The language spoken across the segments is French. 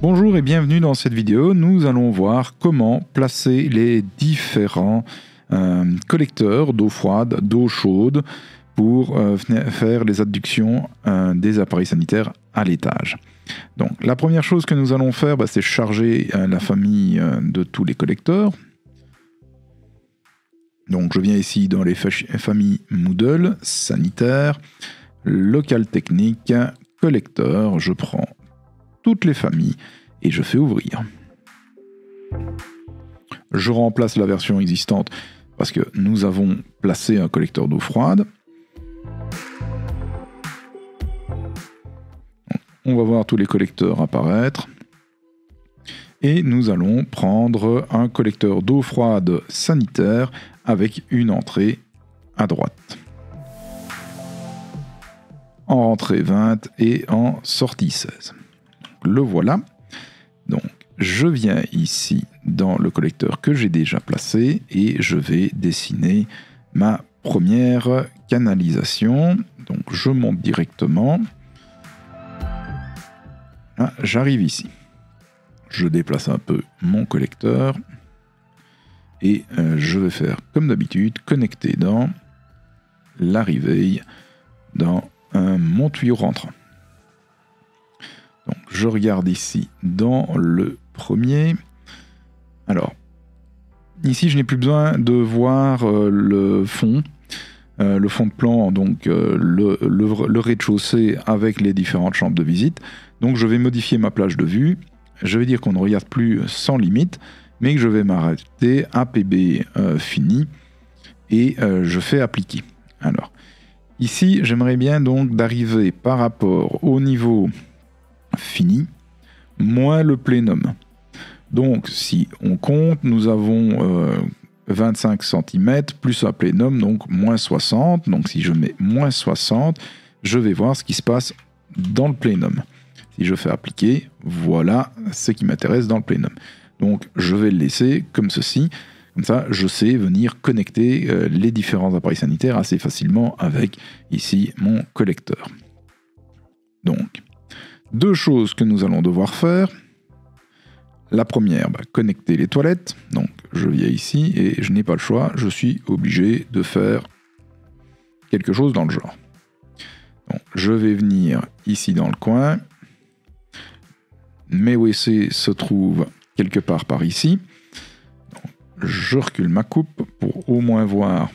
Bonjour et bienvenue dans cette vidéo. Nous allons voir comment placer les différents collecteurs d'eau froide, d'eau chaude pour faire les adductions des appareils sanitaires à l'étage. Donc la première chose que nous allons faire, c'est charger la famille de tous les collecteurs. Donc je viens ici dans les familles Moodle, sanitaire, local technique, collecteur, je prends toutes les familles et je fais ouvrir. Je remplace la version existante parce que nous avons placé un collecteur d'eau froide. On va voir tous les collecteurs apparaître. Et nous allons prendre un collecteur d'eau froide sanitaire avec une entrée à droite. En rentrée 20 et en sortie 16. Le voilà. Donc, je viens ici dans le collecteur que j'ai déjà placé et je vais dessiner ma première canalisation. Donc, je monte directement. Là, j'arrive ici. Je déplace un peu mon collecteur et je vais faire comme d'habitude, connecter dans l'arrivée dans mon tuyau rentrant. Donc je regarde ici dans le premier. Alors, ici je n'ai plus besoin de voir le fond de plan, donc le rez-de-chaussée avec les différentes chambres de visite. Donc je vais modifier ma plage de vue. Je vais dire qu'on ne regarde plus sans limite, mais que je vais m'arrêter à PB fini et je fais appliquer. Alors, ici, j'aimerais bien donc d'arriver par rapport au niveau fini, moins le plénum. Donc, si on compte, nous avons 25 cm plus un plénum, donc moins 60. Donc, si je mets moins 60, je vais voir ce qui se passe dans le plénum. Si je fais appliquer, voilà ce qui m'intéresse dans le plénum. Donc, je vais le laisser comme ceci. Comme ça, je sais venir connecter les différents appareils sanitaires assez facilement avec ici mon collecteur. Donc, deux choses que nous allons devoir faire. La première, connecter les toilettes. Donc, je viens ici et je n'ai pas le choix. Je suis obligé de faire quelque chose dans le genre. Donc, je vais venir ici dans le coin. Mes WC se trouvent quelque part par ici. Donc, je recule ma coupe pour au moins voir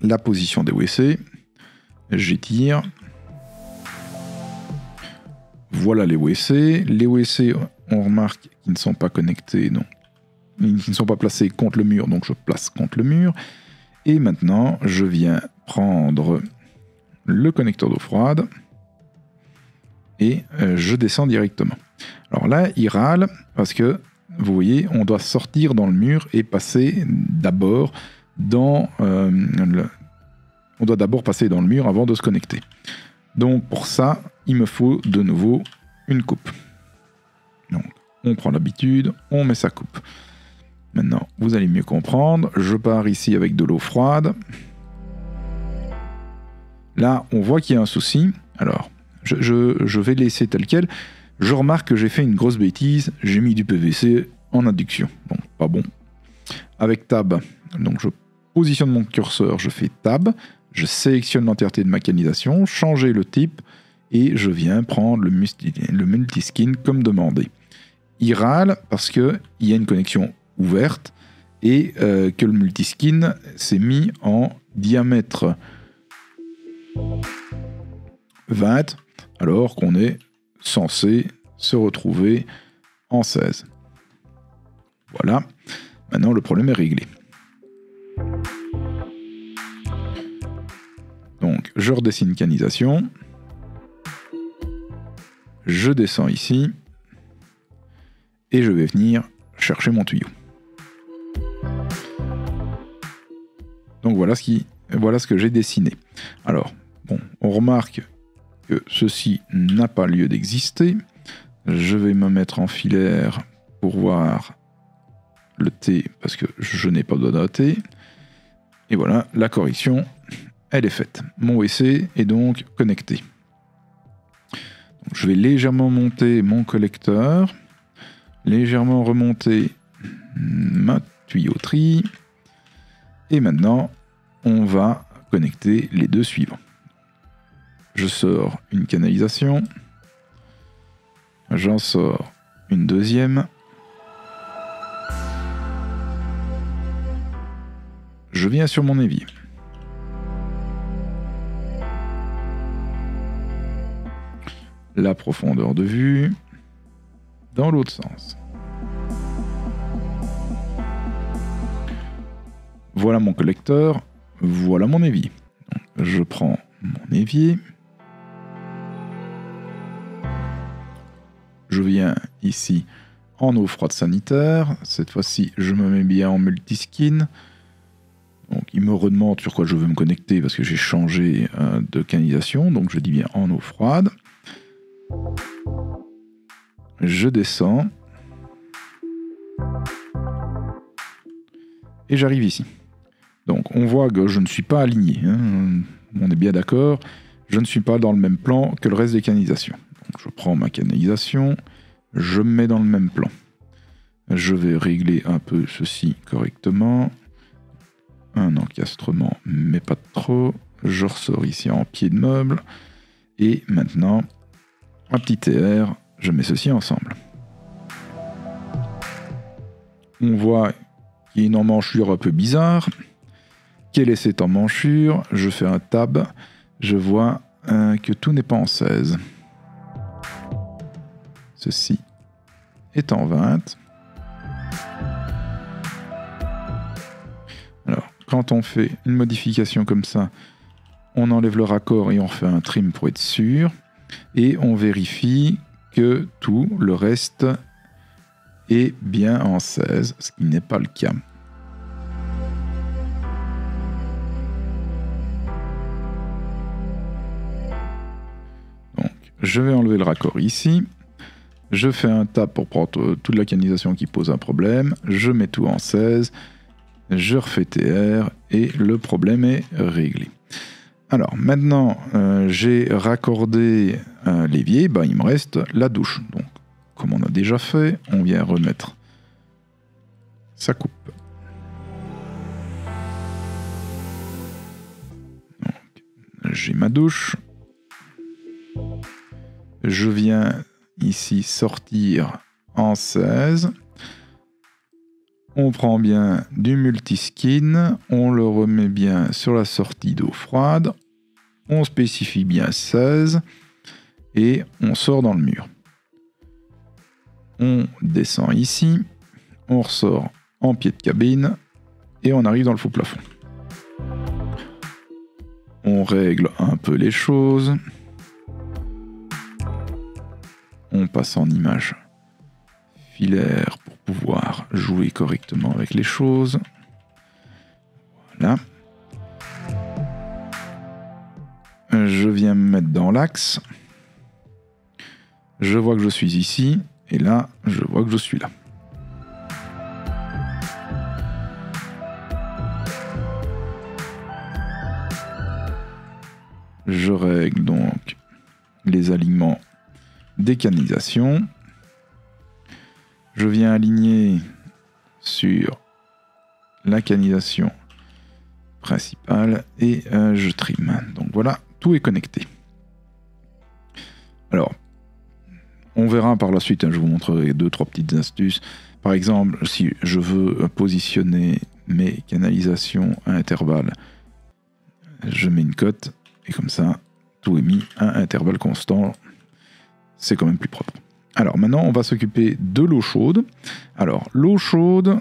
la position des WC. J'étire. Voilà les WC. Les WC, on remarque qu'ils ne sont pas connectés, donc ils ne sont pas placés contre le mur, donc je place contre le mur. Et maintenant, je viens prendre le connecteur d'eau froide et je descends directement. Alors là, il râle parce que, vous voyez, on doit sortir dans le mur et passer d'abord dans on doit d'abord passer dans le mur avant de se connecter. Donc pour ça, il me faut de nouveau une coupe. Donc on prend l'habitude, on met sa coupe. Maintenant, vous allez mieux comprendre. Je pars ici avec de l'eau froide. Là, on voit qu'il y a un souci. Alors, je vais laisser tel quel. Je remarque que j'ai fait une grosse bêtise. J'ai mis du PVC en induction. Donc, pas bon. Avec Tab, donc je positionne mon curseur, je fais Tab. Je sélectionne l'entièreté de ma canalisation, changer le type et je viens prendre le multiskin comme demandé. Il râle parce qu'il y a une connexion ouverte et que le multiskin s'est mis en diamètre 20 alors qu'on est censé se retrouver en 16. Voilà, maintenant le problème est réglé. Donc je redessine canalisation, je descends ici et je vais venir chercher mon tuyau. Donc voilà ce que j'ai dessiné. Alors, bon, on remarque que ceci n'a pas lieu d'exister. Je vais me mettre en filaire pour voir le T parce que je n'ai pas de doigt d'un T. Et voilà, la correction, elle est faite. Mon WC est donc connecté. Donc, je vais légèrement monter mon collecteur. légèrement remonter ma tuyauterie. Et maintenant, on va connecter les deux suivants. Je sors une canalisation. J'en sors une deuxième. Je viens sur mon évier. La profondeur de vue dans l'autre sens. Voilà mon collecteur, voilà mon évier. Donc, je prends mon évier. Je viens ici en eau froide sanitaire. Cette fois-ci, je me mets bien en multiskin. Donc, il me redemande sur quoi je veux me connecter parce que j'ai changé de canalisation. Donc, je dis bien en eau froide. Je descends. Et j'arrive ici. Donc, on voit que je ne suis pas aligné. Hein. On est bien d'accord. Je ne suis pas dans le même plan que le reste des canalisations. Donc, je prends ma canalisation. Je me mets dans le même plan. Je vais régler un peu ceci correctement. Un encastrement, mais pas trop. Je ressors ici en pied de meuble. Et maintenant, un petit TR, je mets ceci ensemble. On voit qu'il y a une emmanchure un peu bizarre. Quelle est cette emmanchure? Je fais un tab. Je vois que tout n'est pas en 16. Ceci est en 20. Alors, quand on fait une modification comme ça, on enlève le raccord et on refait un trim pour être sûr. Et on vérifie que tout le reste est bien en 16, ce qui n'est pas le cas. Donc, je vais enlever le raccord ici. Je fais un tab pour prendre toute la canalisation qui pose un problème. Je mets tout en 16. Je refais TR et le problème est réglé. Alors maintenant, j'ai raccordé l'évier, il me reste la douche. Donc, comme on a déjà fait, on vient remettre sa coupe. J'ai ma douche. Je viens ici sortir en 16. On prend bien du multiskin, on le remet bien sur la sortie d'eau froide, on spécifie bien 16 et on sort dans le mur. On descend ici, on ressort en pied de cabine et on arrive dans le faux plafond. On règle un peu les choses. On passe en image filaire pour pouvoir jouer correctement avec les choses. Voilà. Je viens me mettre dans l'axe. Je vois que je suis ici. Et là, je vois que je suis là. Je règle donc les alignements des canalisations. Je viens aligner sur la canalisation principale et je trim. Donc voilà, tout est connecté. Alors, on verra par la suite, je vous montrerai 2-3 petites astuces. Par exemple, si je veux positionner mes canalisations à intervalles, je mets une cote et comme ça, tout est mis à intervalle constant. C'est quand même plus propre. Alors maintenant, on va s'occuper de l'eau chaude. Alors, l'eau chaude,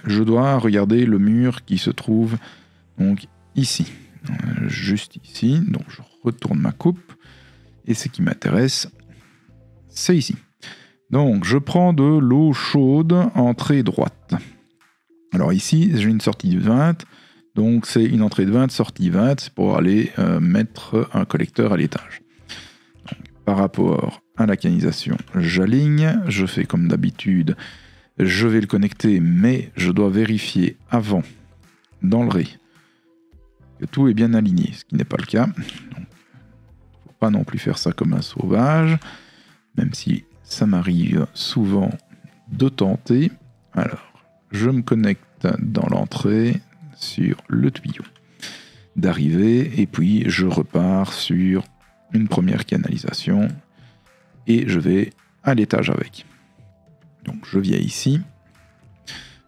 je dois regarder le mur qui se trouve donc ici. Juste ici. Donc, je retourne ma coupe. Et ce qui m'intéresse, c'est ici. Donc, je prends de l'eau chaude entrée droite. Alors ici, j'ai une sortie de 20. Donc, c'est une entrée de 20, sortie 20. C'est pour aller mettre un collecteur à l'étage. Par rapport à la canalisation, j'aligne, je fais comme d'habitude, je vais le connecter, mais je dois vérifier avant, dans le ré, que tout est bien aligné, ce qui n'est pas le cas. Il ne faut pas non plus faire ça comme un sauvage, même si ça m'arrive souvent de tenter. Alors, je me connecte dans l'entrée sur le tuyau d'arrivée et puis je repars sur une première canalisation et je vais à l'étage avec. Donc je viens ici,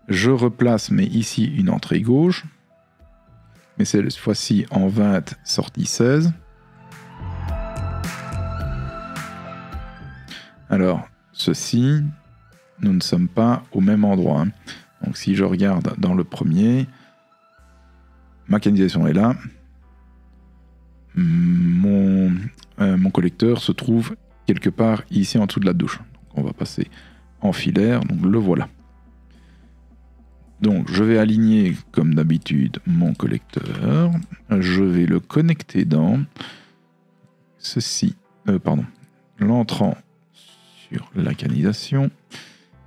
je replace mais ici une entrée gauche, mais cette fois-ci en 20 sortie 16. Alors ceci, nous ne sommes pas au même endroit. Donc si je regarde dans le premier, ma canalisation est là. Mon collecteur se trouve quelque part ici en dessous de la douche. Donc on va passer en filaire, donc le voilà. Donc je vais aligner comme d'habitude mon collecteur. Je vais le connecter dans ceci, l'entrant sur la canalisation.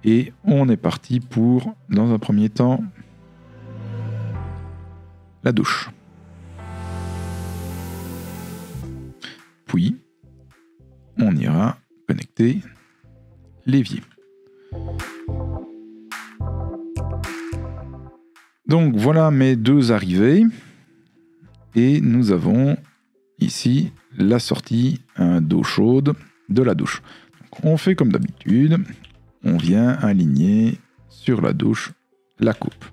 Et on est parti pour, dans un premier temps, la douche. Puis, on ira connecter l'évier. Donc voilà mes deux arrivées. Et nous avons ici la sortie d'eau chaude de la douche. Donc on fait comme d'habitude. On vient aligner sur la douche la coupe.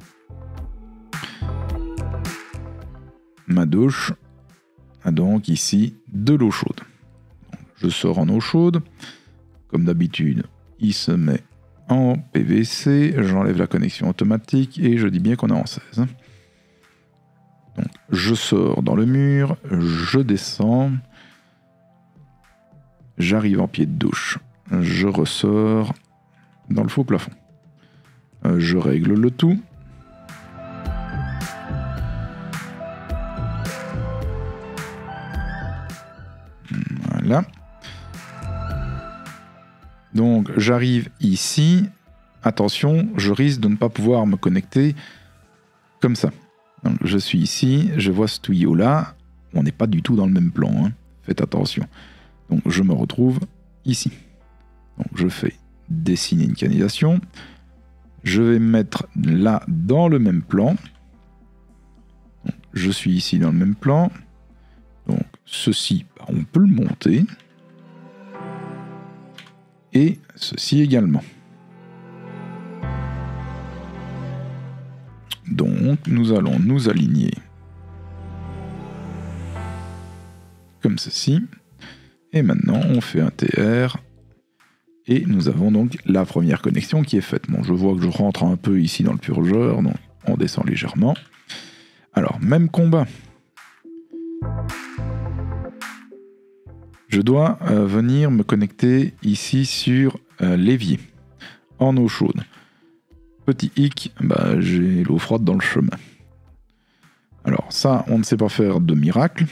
Ma douche a donc ici de l'eau chaude. Donc, je sors en eau chaude. Comme d'habitude, il se met en PVC. J'enlève la connexion automatique et je dis bien qu'on est en 16. Donc, je sors dans le mur, je descends. J'arrive en pied de douche. Je ressors dans le faux plafond. Je règle le tout. Voilà. Donc j'arrive ici. Attention, je risque de ne pas pouvoir me connecter comme ça. Donc, je suis ici, je vois ce tuyau là. On n'est pas du tout dans le même plan. Faites attention. Donc je me retrouve ici. Donc je fais dessiner une canalisation. Je vais me mettre là dans le même plan. Donc, je suis ici dans le même plan. Donc ceci, on peut le monter. Et ceci également. Donc nous allons nous aligner comme ceci. Et maintenant on fait un TR. Et nous avons donc la première connexion qui est faite. Bon, je vois que je rentre un peu ici dans le purgeur, donc on descend légèrement. Alors, même combat. Je dois venir me connecter ici sur l'évier, en eau chaude. Petit hic, j'ai l'eau froide dans le chemin. Alors ça, on ne sait pas faire de miracle.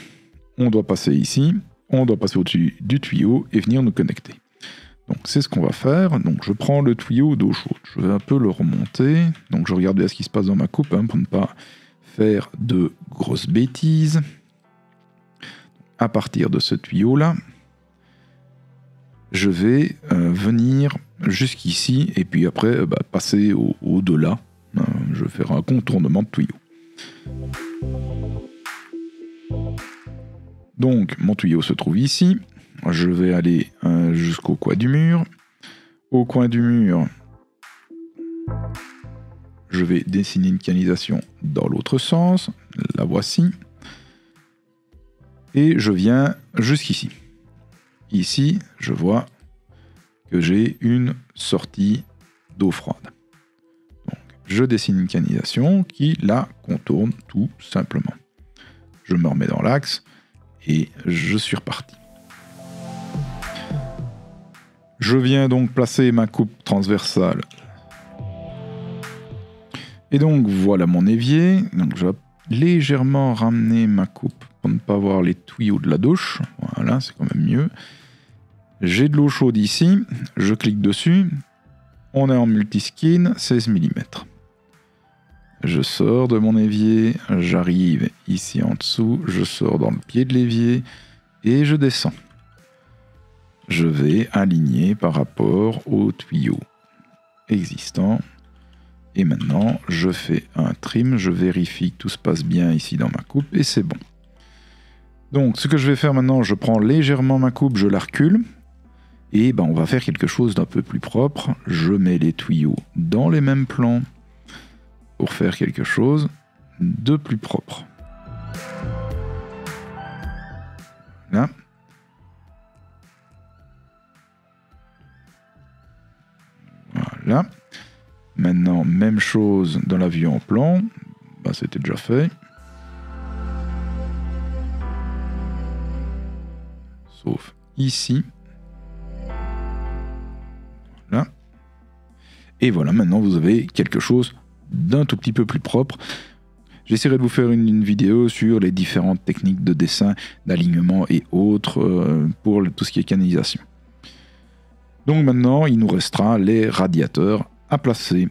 On doit passer ici, on doit passer au-dessus du tuyau et venir nous connecter. Donc c'est ce qu'on va faire. Donc je prends le tuyau d'eau chaude, je vais un peu le remonter. Donc je regarde bien ce qui se passe dans ma coupe pour ne pas faire de grosses bêtises. À partir de ce tuyau là, je vais venir jusqu'ici et puis après passer au-delà. Je vais faire un contournement de tuyau. Donc mon tuyau se trouve ici. Je vais aller jusqu'au coin du mur. Au coin du mur, je vais dessiner une canalisation dans l'autre sens. La voici. Et je viens jusqu'ici. Ici, je vois que j'ai une sortie d'eau froide. Donc, je dessine une canalisation qui la contourne tout simplement. Je me remets dans l'axe et je suis reparti. Je viens donc placer ma coupe transversale. Et donc voilà mon évier. Donc je vais légèrement ramener ma coupe pour ne pas voir les tuyaux de la douche. Voilà, c'est quand même mieux. J'ai de l'eau chaude ici. Je clique dessus. On est en multiskin, 16 mm. Je sors de mon évier. J'arrive ici en dessous. Je sors dans le pied de l'évier. Et je descends. Je vais aligner par rapport au tuyau existant. Et maintenant, je fais un trim, je vérifie que tout se passe bien ici dans ma coupe et c'est bon. Donc, ce que je vais faire maintenant, je prends légèrement ma coupe, je la recule. Et ben, on va faire quelque chose d'un peu plus propre. Je mets les tuyaux dans les mêmes plans pour faire quelque chose de plus propre. Là. Voilà. Maintenant, même chose dans la vue en plan. Ben, c'était déjà fait. Sauf ici. Voilà. Et voilà, maintenant vous avez quelque chose d'un tout petit peu plus propre. J'essaierai de vous faire une vidéo sur les différentes techniques de dessin, d'alignement et autres pour tout ce qui est canalisation. Donc maintenant, il nous restera les radiateurs à placer.